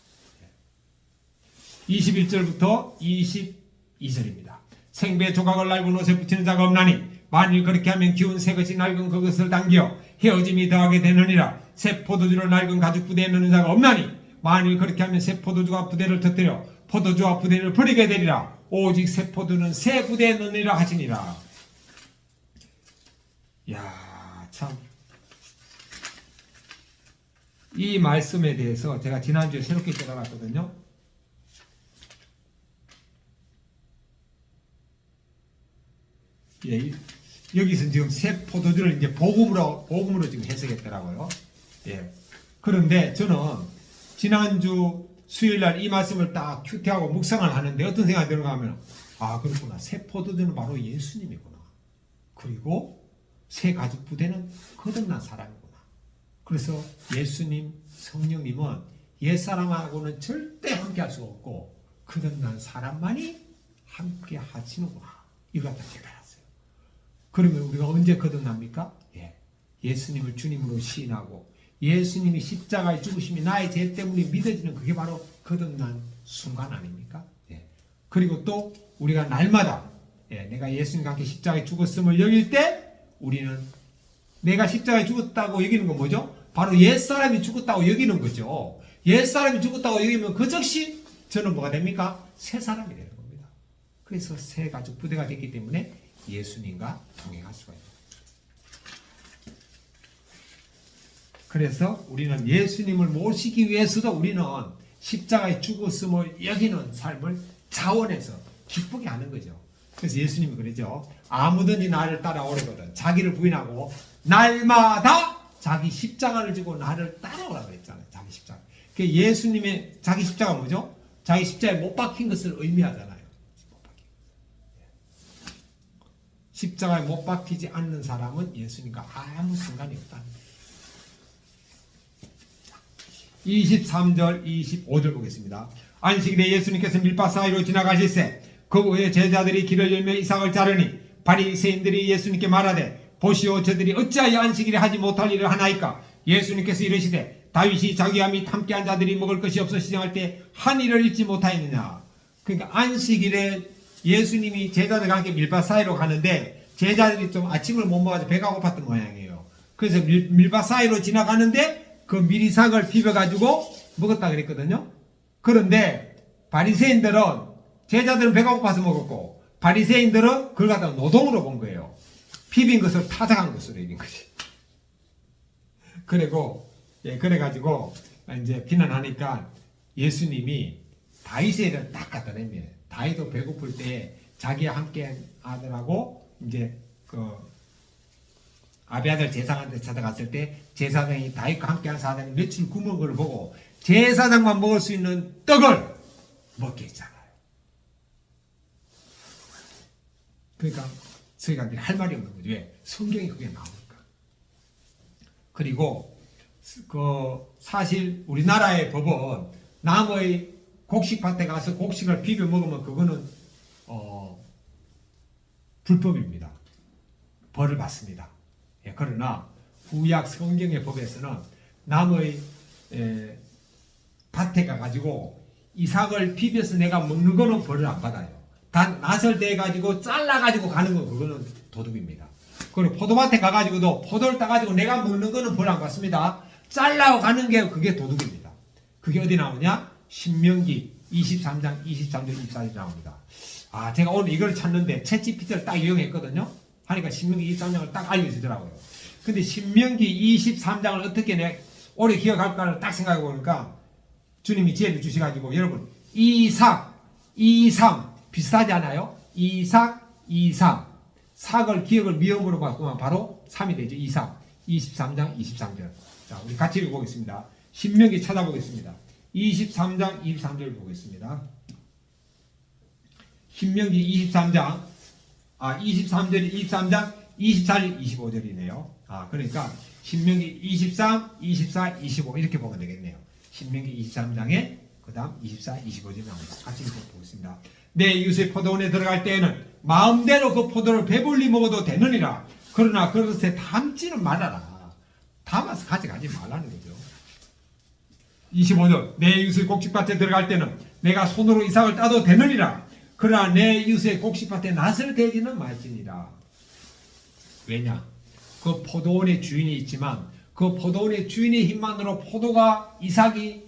21절부터 22절입니다. 생배 조각을 낡은 옷에 붙이는 자가 없나니 만일 그렇게 하면 기운 새 것이 낡은 그것을 당겨 헤어짐이 더하게 되느니라. 새 포도주를 낡은 가죽 부대에 넣는 자가 없나니 만일 그렇게 하면 새 포도주가 부대를 터뜨려 포도주와 부대를 버리게 되리라. 오직 새 포도는 새 부대에 넣느니라 하시니라. 야, 참. 이 말씀에 대해서 제가 지난주에 새롭게 깨달았거든요. 여기서 지금 새 포도주를 이제 복음으로 지금 해석했더라고요. 그런데 저는 지난주 수요일날 이 말씀을 딱 큐티하고 묵상을 하는데 어떤 생각이 드는가 하면 그렇구나. 새 포도주는 바로 예수님이구나. 그리고 새 가죽 부대는 거듭난 사람이구나. 그래서 예수님, 성령님은 옛사람하고는 절대 함께 할 수가 없고 거듭난 사람만이 함께 하시는구나. 이걸 다 깨달았어요. 그러면 우리가 언제 거듭납니까? 예. 예수님을 주님으로 시인하고 예수님이 십자가에 죽으심이 나의 죄 때문에 믿어지는 그게 바로 거듭난 순간 아닙니까? 예. 그리고 또 우리가 날마다 내가 예수님과 함께 십자가에 죽었음을 여길 때 우리는 내가 십자가에 죽었다고 여기는 건 뭐죠? 바로 옛사람이 죽었다고 여기는 거죠. 옛사람이 죽었다고 여기면 그 즉시 저는 뭐가 됩니까? 새 사람이 되는 겁니다. 그래서 새 가죽 부대가 됐기 때문에 예수님과 동행할 수가 있습니다. 그래서 우리는 예수님을 모시기 위해서도 우리는 십자가에 죽었음을 여기는 삶을 자원해서 기쁘게 하는 거죠. 그래서 예수님이 그러죠. 아무든지 나를 따라오려거든 자기를 부인하고 날마다 자기 십자가를 지고 나를 따라오라 그랬잖아요. 자기 십자가. 그 예수님의 자기 십자가 뭐죠? 자기 십자가에 못 박힌 것을 의미하잖아요. 십자가에 못 박히지 않는 사람은 예수님과 아무 상관이 없다는 거예요. 23절 25절 보겠습니다. 안식일에 예수님께서 밀밭 사이로 지나가실세 그 후에 제자들이 길을 열며 이삭을 자르니 바리새인들이 예수님께 말하되 보시오 저들이 어찌하여 안식일에 하지 못할 일을 하나이까. 예수님께서 이르시되 다윗이 자기와 및 함께한 자들이 먹을 것이 없어 시장할 때 한 일을 잊지 못하였느냐. 그러니까 안식일에 예수님이 제자들과 함께 밀밭 사이로 가는데 제자들이 좀 아침을 못 먹어서 배가 고팠던 모양이에요. 그래서 밀밭 사이로 지나가는데 그 밀이삭을 비벼가지고 먹었다 그랬거든요. 그런데 바리새인들은 제자들은 배가 고파서 먹었고 바리새인들은 그걸 갖다가 노동으로 본 거예요. 비빈 것을 타작한 것으로 이긴 거지. 그래가지고 이제 비난하니까 예수님이 다윗의 일을 딱 갖다 냅니다. 다윗도 배고플 때 자기와 함께 아들하고 이제 그 아비아들 제사장한테 찾아갔을 때 제사장이 다윗과 함께한 사람이 며칠 굶은 걸 보고 제사장만 먹을 수 있는 떡을 먹게 했잖아요. 그러니까 저희가 할 말이 없는 거죠. 왜? 성경이 그게 나오니까. 그리고 사실 우리나라의 법은 남의 곡식밭에 가서 곡식을 비벼 먹으면 그거는 불법입니다. 벌을 받습니다. 그러나 구약 성경의 법에서는 남의 밭에 가가지고 이삭을 비벼서 내가 먹는 거는 벌을 안 받아요. 단 낫을 대가지고 잘라가지고 가는 건 그거는 도둑입니다. 그리고 포도밭에 가가지고도 포도를 따가지고 내가 먹는 거는 벌 안 받습니다. 잘라고 가는 게 그게 도둑입니다. 그게 어디 나오냐? 신명기 23장 23절 24절 나옵니다. 제가 오늘 이걸 찾는데 챗GPT를 딱 이용했거든요. 하니까 신명기 23장을 딱 알려주더라고요. 근데 신명기 23장을 어떻게 오래 기억할까를 딱 생각해 보니까 주님이 지혜를 주셔가지고 여러분 2삭 비슷하지 않아요? 2삭 삭을 기억을 미음으로 바꾸면 바로 3이 되죠. 2삭 23장 23절. 자, 우리 같이 읽어보겠습니다. 신명기 찾아보겠습니다. 23장 23절 보겠습니다. 신명기 23장 23절이 23장 24절 25절이네요. 그러니까 신명기 23, 24, 25 이렇게 보면 되겠네요. 신명기 23장에 그 다음 24, 25절이 나옵니다. 같이 읽어보겠습니다. 내 이웃의 포도원에 들어갈 때에는 마음대로 그 포도를 배불리 먹어도 되느니라. 그러나 그것에 담지는 말아라. 담아서 가져가지 말라는 거죠. 25절 내 이웃의 곡식밭에 들어갈 때는 내가 손으로 이삭을 따도 되느니라. 그러나 내 이웃의 곡식밭에 낫을 대지는 말지니라. 왜냐? 그 포도원의 주인이 있지만 그 포도원의 주인의 힘만으로 포도가 이삭이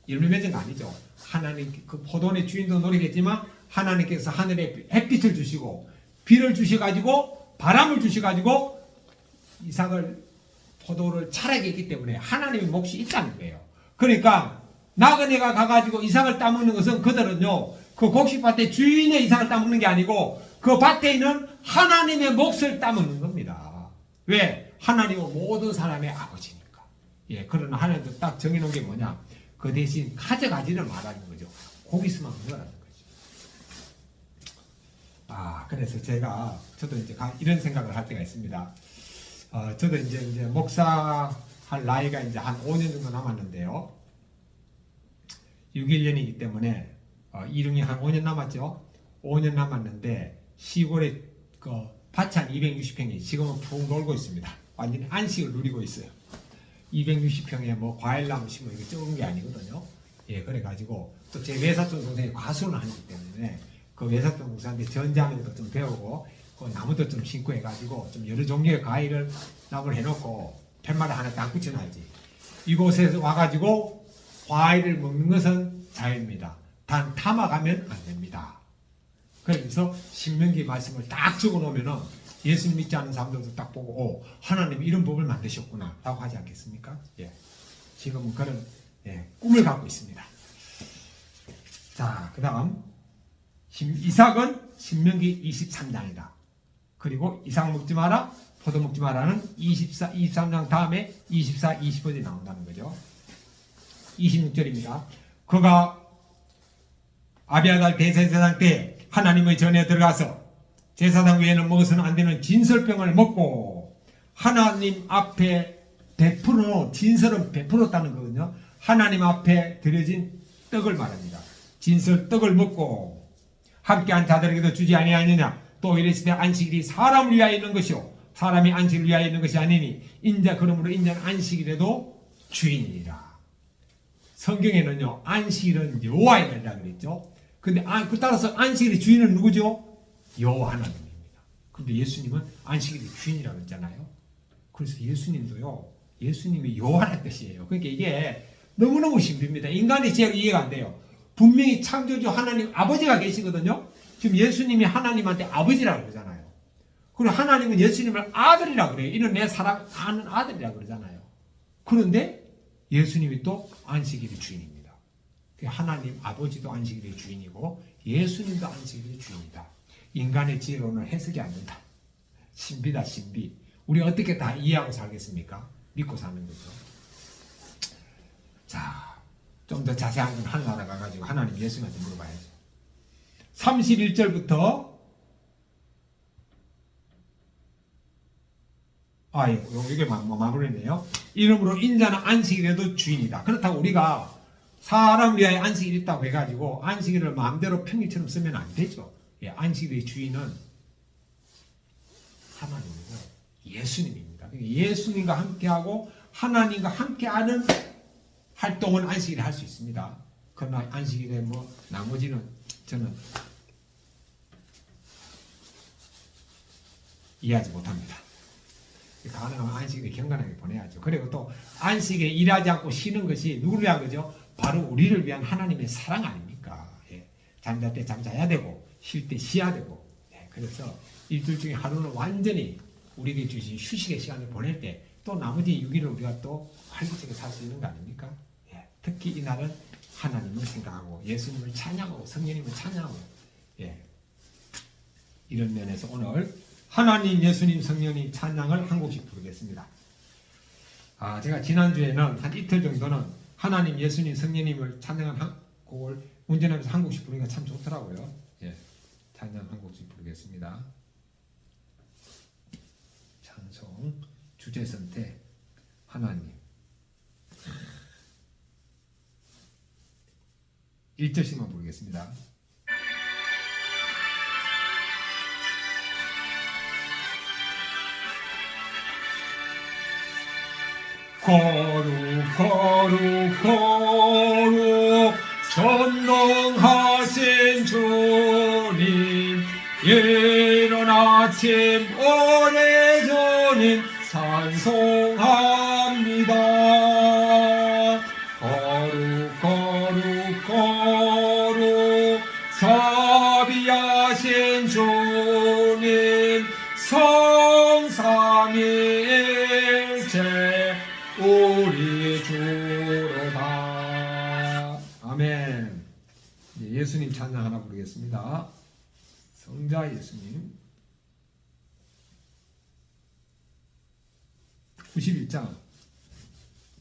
열매 맺은 거 아니죠. 하나님 그 포도원의 주인도 노력했지만 하나님께서 하늘에 햇빛을 주시고 비를 주셔가지고 바람을 주셔가지고 이삭을 포도를 자라게 했기 때문에 하나님의 몫이 있다는 거예요. 그러니까 나그네가 가가지고 이삭을 따먹는 것은 그들은요 그 곡식밭의 주인의 이삭을 따먹는 게 아니고 그 밭에 있는 하나님의 몫을 따먹는 겁니다. 왜? 하나님은 모든 사람의 아버지니까. 그러나 하나님도 딱 정해놓은 게 뭐냐? 그 대신 가져가지는 말하는 거죠. 고기 있으면 먹으라는 거죠. 그래서 저도 이제 이런 생각을 할 때가 있습니다. 저도 이제 목사할 나이가 이제 한 5년 정도 남았는데요. 6.1년이기 때문에 이릉이 한 5년 남았죠. 5년 남았는데 시골에 밭이 한 260평이 지금은 푹 놀고 있습니다. 완전히 안식을 누리고 있어요. 260평에 뭐 과일나무 심고 이거 적은 게 아니거든요. 예, 그래가지고 또 제 외사촌 동생이 과수를 하기 때문에 그 외사촌 동생한테 전장에도 좀 배우고 그 나무도 좀 심고 해가지고 좀 여러 종류의 과일을 나무를 해놓고 팻말에 하나 딱 붙여놔야지. 이곳에서 와가지고 과일을 먹는 것은 자유입니다. 단 탐아가면 안 됩니다. 그래서 신명기 말씀을 딱 적어놓으면은 예수님 믿지 않는 사람들도 딱 보고 하나님 이런 법을 만드셨구나 라고 하지 않겠습니까? 예. 지금은 그런 꿈을 갖고 있습니다. 자, 그 다음 이삭은 신명기 23장이다. 그리고 이삭 먹지 마라, 포도 먹지 마라는 23장 다음에 24, 25절이 나온다는 거죠. 26절입니다. 그가 아비아달 대제사장 때 하나님의 전에 들어가서 제사장 외에는 먹어서는 안 되는 진설병을 먹고 하나님 앞에 진설은 베풀었다는 거거든요. 하나님 앞에 드려진 떡을 말합니다. 진설 떡을 먹고 함께한 자들에게도 주지 아니하느냐. 또 이르시되 안식일이 사람을 위하여 있는 것이요 사람이 안식을 위하여 있는 것이 아니니 그러므로 인자는 안식일에도 주인이라. 성경에는요 안식일은 여호와의 날이라 그랬죠. 근데 따라서 안식일의 주인은 누구죠? 여호와 하나님입니다. 근데 예수님은 안식일의 주인이라고 했잖아요. 그래서 예수님이 여호와라는 뜻이에요. 그러니까 이게 너무너무 신비입니다. 인간의 지혜가 이해가 안 돼요. 분명히 창조주 하나님 아버지가 계시거든요. 지금 예수님이 하나님한테 아버지라고 그러잖아요. 그리고 하나님은 예수님을 아들이라고 그래요. 이는 내 사랑하는 아들이라고 그러잖아요. 그런데 예수님이 또 안식일의 주인입니다. 하나님 아버지도 안식일의 주인이고 예수님도 안식일의 주인이다. 인간의 지혜로는 해석이 안 된다. 신비다 신비. 우리 어떻게 다 이해하고 살겠습니까? 믿고 사는 거죠. 자, 좀 더 자세한 건 하늘나라 가가지고 하나님 예수님한테 물어봐야죠. 31절부터 이게 마무리네요. 이러므로 인자는 안식일에도 주인이다. 그렇다고 우리가 사람 위하여 안식일 있다고 해가지고 안식일을 마음대로 평일처럼 쓰면 안 되죠. 예, 안식일의 주인은 하나님이고 예수님입니다. 예수님과 함께하고 하나님과 함께하는 활동은 안식일에 할 수 있습니다. 그러나 안식일에 나머지는 저는 이해하지 못합니다. 가능하면 안식일에 경건하게 보내야죠. 그리고 또 안식에 일하지 않고 쉬는 것이 누구를 위한 거죠? 바로 우리를 위한 하나님의 사랑 아닙니까? 예. 잠잘 때 잠자야 되고 쉴 때 쉬어야 되고 그래서 일주일 중에 하루는 완전히 우리에게 주신 휴식의 시간을 보낼 때 또 나머지 6일을 우리가 또 활기차게 살 수 있는 거 아닙니까? 예. 특히 이날은 하나님을 생각하고 예수님을 찬양하고 성령님을 찬양하고 이런 면에서 오늘 하나님, 예수님, 성령님 찬양을 한 곡씩 부르겠습니다. 제가 지난주에는 한 이틀 정도는 하나님, 예수님, 성령님을 찬양한 한 곡을 운전하면서 한 곡씩 부르니까 참 좋더라고요. 찬양 한 곡씩 부르겠습니다. 찬송, 주제선택, 하나님. 1절씩만 부르겠습니다. 거룩 거룩 거룩 전능하신 주님 이른 아침 오래전인 찬송합니다. 거룩 거룩 거룩 자비하신 주님 성삼위일체 우리 주로다. 아멘. 예수님 찬양 하나 부르겠습니다. 성자 예수님. 91장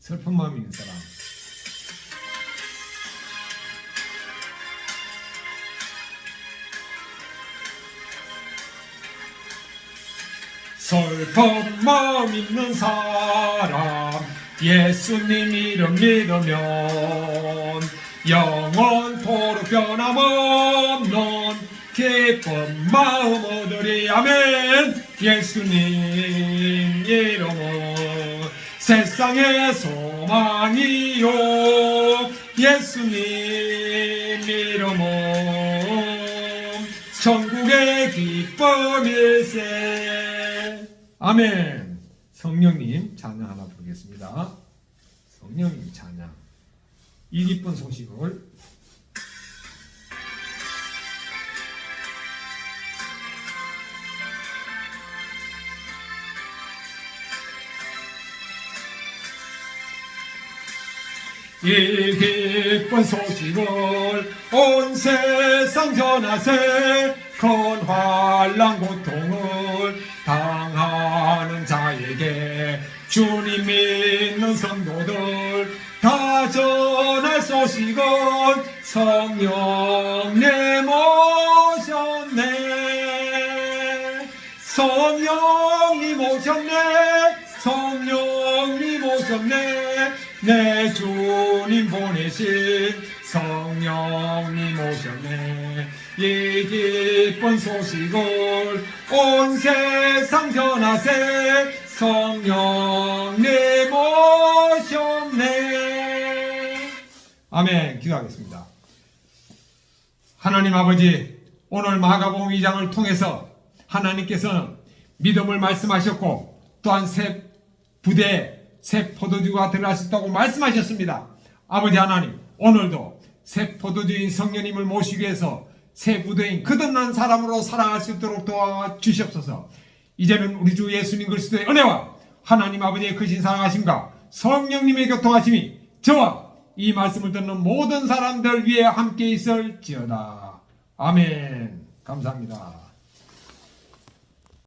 슬픈 마음 있는 사람. 슬픈 마음 있는 사람 예수님 이름 믿으면 영원토록 변함없는 기쁜 마음 얻으리. 아멘. 예수님 이름은 세상의 소망이요, 예수님 이름은 천국의 기쁨일세. 아멘. 성령님 찬양 하나 부르겠습니다. 성령님 찬양. 이 기쁜 소식을 이 기쁜 소식을 온 세상 전하세. 큰 환난 고통을 당하는 자에게 주님 믿는 성도들 다 전할 소식은 성령님 오셨네. 성령님 오셨네. 성령님 오셨네. 내 주님 보내신 성령님 오셨네. 이 기쁜 소식을 온 세상 전하세. 성령님 오셨네. 아멘. 기도하겠습니다. 하나님 아버지, 오늘 마가복음 2장을 통해서 하나님께서는 믿음을 말씀하셨고 또한 새 부대에 새 포도주가 들어갈 수 있다고 말씀하셨습니다. 아버지 하나님, 오늘도 새 포도주인 성령님을 모시기 위해서 새 부대인 거듭난 사람으로 살아갈 수 있도록 도와주시옵소서. 이제는 우리 주 예수님 그리스도의 은혜와 하나님 아버지의 크신 사랑하심과 성령님의 교통하심이 저와 이 말씀을 듣는 모든 사람들 위에 함께 있을지어다. 아멘. 감사합니다.